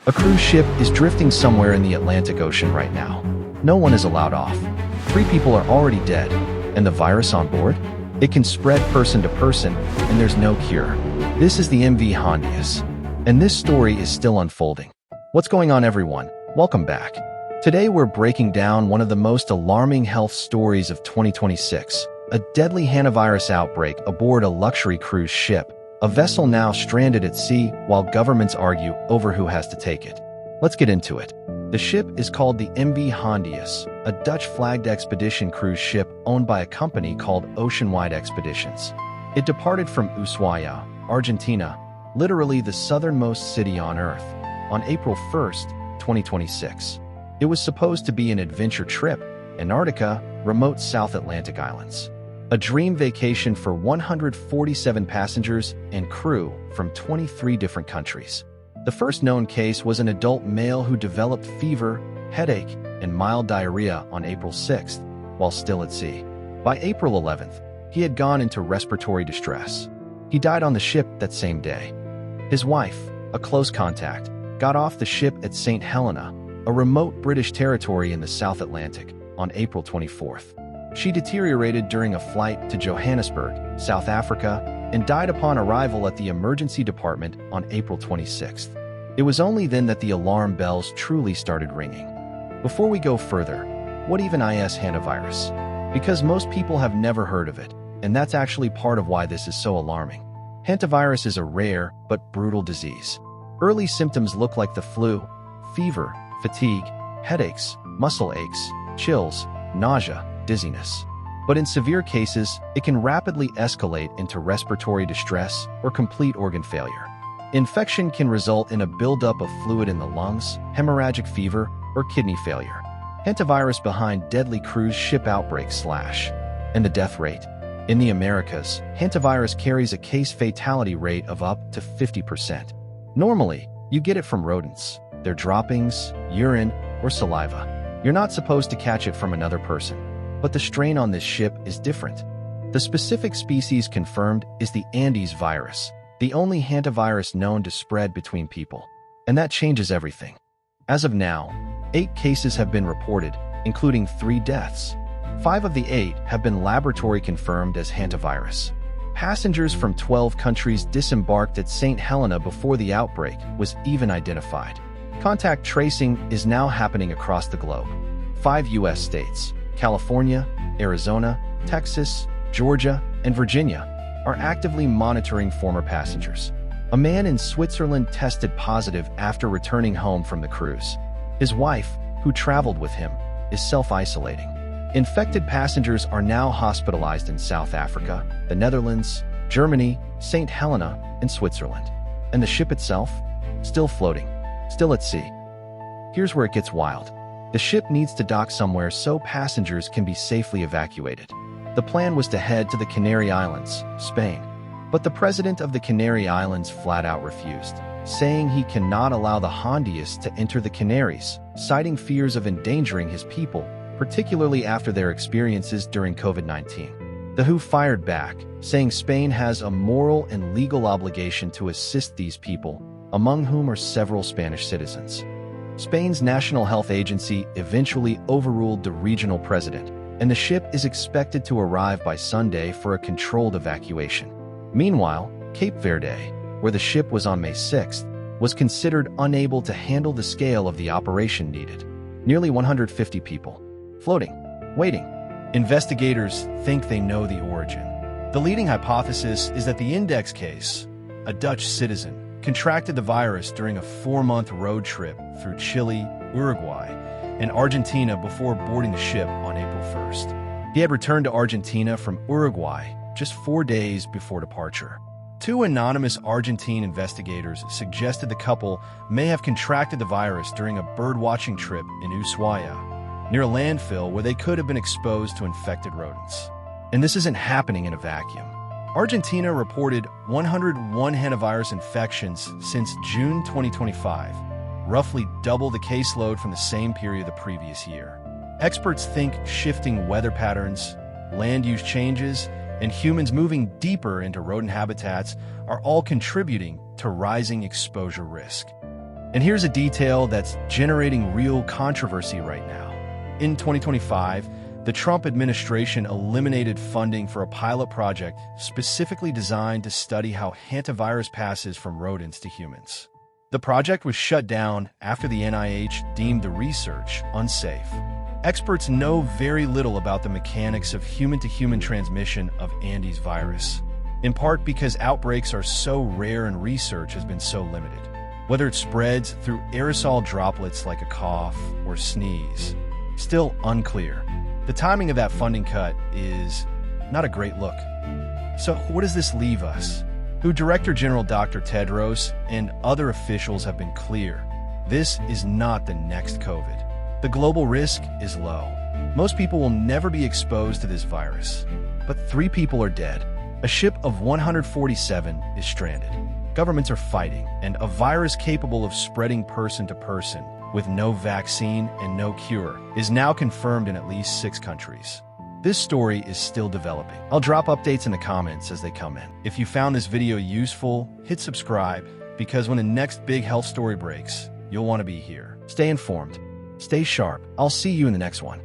A cruise ship is drifting somewhere in the Atlantic Ocean right now. No one is allowed off. 3 people are already dead. And the virus on board? It can spread person to person, and there's no cure. This is the MV Hondius. And this story is still unfolding. What's going on, everyone? Welcome back. Today we're breaking down one of the most alarming health stories of 2026. A deadly hantavirus outbreak aboard a luxury cruise ship. A vessel now stranded at sea while governments argue over who has to take it. Let's get into it. The ship is called the MV Hondius, a Dutch-flagged expedition cruise ship owned by a company called Oceanwide Expeditions. It departed from Ushuaia, Argentina, literally the southernmost city on Earth, on April 1st, 2026. It was supposed to be an adventure trip, Antarctica, remote South Atlantic islands. A dream vacation for 147 passengers and crew from 23 different countries. The first known case was an adult male who developed fever, headache, and mild diarrhea on April 6th, while still at sea. By April 11th, he had gone into respiratory distress. He died on the ship that same day. His wife, a close contact, got off the ship at St. Helena, a remote British territory in the South Atlantic, on April 24th. She deteriorated during a flight to Johannesburg, South Africa, and died upon arrival at the emergency department on April 26th. It was only then that the alarm bells truly started ringing. Before we go further, what even is hantavirus? Because most people have never heard of it, and that's actually part of why this is so alarming. Hantavirus is a rare but brutal disease. Early symptoms look like the flu, fever, fatigue, headaches, muscle aches, chills, nausea, dizziness. But in severe cases, it can rapidly escalate into respiratory distress or complete organ failure. Infection can result in a buildup of fluid in the lungs, hemorrhagic fever, or kidney failure. Hantavirus behind deadly cruise ship outbreaks / and the death rate. In the Americas, hantavirus carries a case fatality rate of up to 50%. Normally, you get it from rodents, their droppings, urine, or saliva. You're not supposed to catch it from another person. But the strain on this ship is different. The specific species confirmed is the Is virus, the only hantavirus known to spread between people. And that changes everything. As of now, 8 cases have been reported, including 3 deaths. 5 of the 8 have been laboratory confirmed as hantavirus. Passengers from 12 countries disembarked at St. Helena before the outbreak was even identified. Contact tracing is now happening across the globe. 5 U.S. states, California, Arizona, Texas, Georgia, and Virginia, are actively monitoring former passengers. A man in Switzerland tested positive after returning home from the cruise. His wife, who traveled with him, is self-isolating. Infected passengers are now hospitalized in South Africa, the Netherlands, Germany, St. Helena, and Switzerland. And the ship itself? Still floating, still at sea. Here's where it gets wild. The ship needs to dock somewhere so passengers can be safely evacuated. The plan was to head to the Canary Islands, Spain. But the president of the Canary Islands flat out refused, saying he cannot allow the Hondius to enter the Canaries, citing fears of endangering his people, particularly after their experiences during COVID-19. The WHO fired back, saying Spain has a moral and legal obligation to assist these people, among whom are several Spanish citizens. Spain's National Health Agency eventually overruled the regional president, and the ship is expected to arrive by Sunday for a controlled evacuation. Meanwhile, Cape Verde, where the ship was on May 6th, was considered unable to handle the scale of the operation needed. Nearly 150 people. Floating. Waiting. Investigators think they know the origin. The leading hypothesis is that the index case, a Dutch citizen, contracted the virus during a 4-month road trip through Chile, Uruguay, and Argentina before boarding the ship on April 1st. He had returned to Argentina from Uruguay just 4 days before departure. 2 anonymous Argentine investigators suggested the couple may have contracted the virus during a birdwatching trip in Ushuaia, near a landfill where they could have been exposed to infected rodents. And this isn't happening in a vacuum. Argentina reported 101 hantavirus infections since June 2025, roughly double the caseload from the same period the previous year. Experts think shifting weather patterns, land use changes, and humans moving deeper into rodent habitats are all contributing to rising exposure risk. And here's a detail that's generating real controversy right now. In 2025, the Trump administration eliminated funding for a pilot project specifically designed to study how hantavirus passes from rodents to humans. The project was shut down after the NIH deemed the research unsafe. Experts know very little about the mechanics of human-to-human transmission of Andes virus, in part because outbreaks are so rare and research has been so limited. Whether it spreads through aerosol droplets like a cough or sneeze, still unclear. The timing of that funding cut is not a great look. So what does this leave us? Director General Dr. Tedros and other officials have been clear. This is not the next COVID. The global risk is low. Most people will never be exposed to this virus. But 3 people are dead. A ship of 147 is stranded. Governments are fighting, and a virus capable of spreading person to person with no vaccine and no cure is now confirmed in at least 6 countries. This story is still developing. I'll drop updates in the comments as they come in. If you found this video useful, hit subscribe, because when the next big health story breaks, you'll want to be here. Stay informed. Stay sharp. I'll see you in the next one.